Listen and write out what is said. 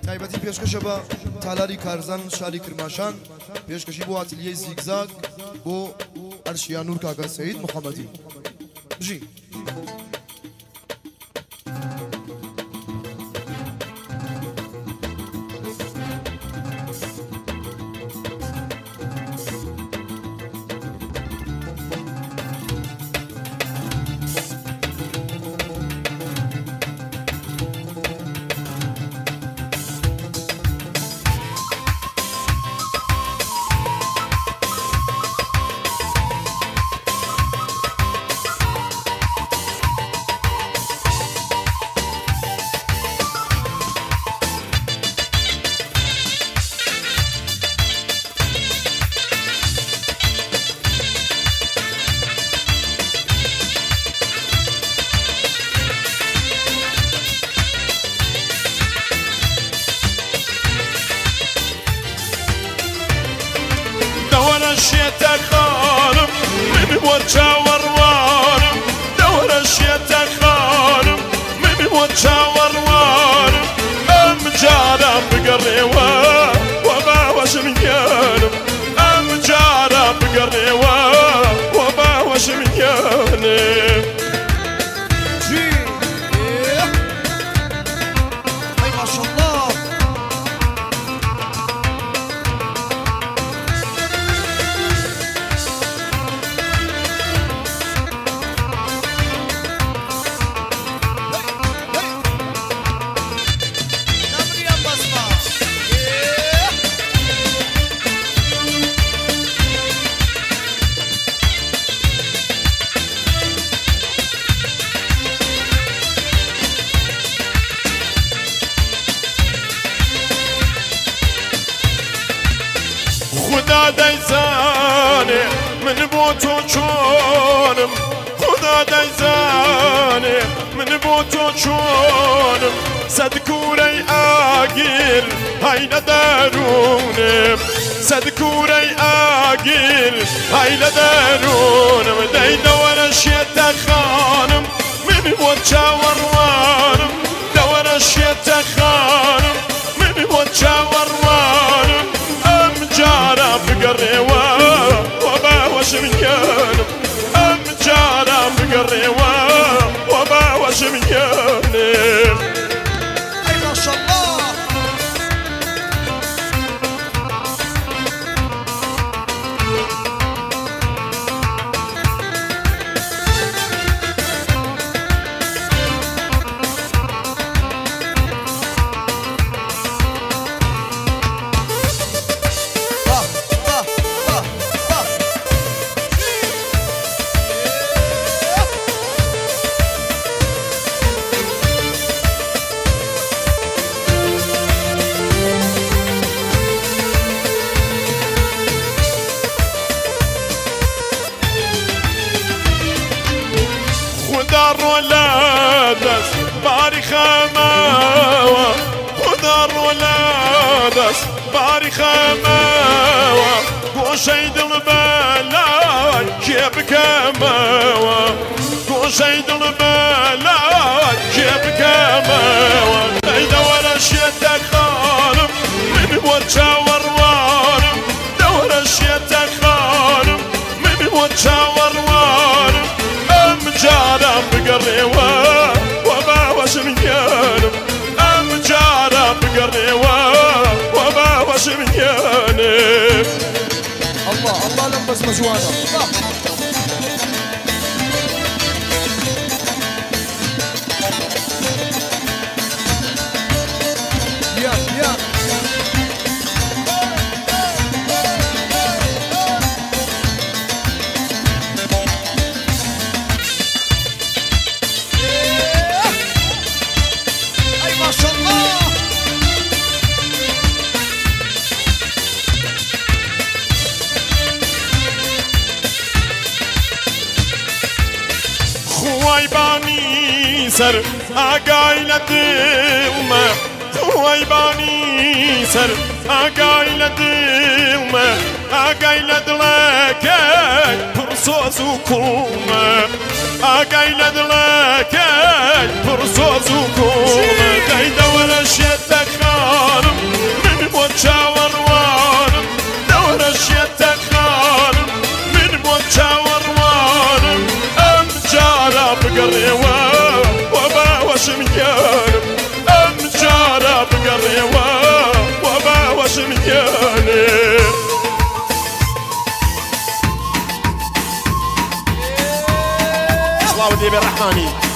تایبەتی پێشکەشە بە تالاری کارزان شاری کرماشان پێشکەشی بۆ ئاتلیەی زیگزاگ بۆ ئەرشیانور کاکە سەید محەممەدی بژی شيتك خانم من وجاور وارم دور شيتك خانم من وجاور وارم ام جارا بقريوا وما وش من يانم ام جارا بقريوا وما وش من يانم اي ما شاء الله خدا دايزاني من بوتو چونم خدا دايزاني من بوتو چونم صد كوري آگیر هاي ندارونم صد كوري آگیر هاي ندارونم داي دور شيتك خانم من بوتشا وروانم دور شيتك خانم من بوتشا وروانم جارا بقريوا وما وش من يانم ام جارا بقريوا وما وش من يانم اي ما شاء الله خدار ولادس باري خماوة خدار ولادس باري خماوة قوشيد البلاد جيب كماوة قوشيد البلاد جيب كماوة ايدا ولا شيتك خانم من وجا وروانم دور شيتك خانم من وجا وروانم جارا بقريوا وما وش من يانم ام جارا بقريوا وما وش من يانم الله الله لبس مجوانا الله يا خوایبانی سر آگای لدلمه خوایبانی سر آگای لدلمه آگای لدلکه پرسوز و کلمه آگای لدلکه پرسوز و کلمه دای دور شیطان دي بالرحماني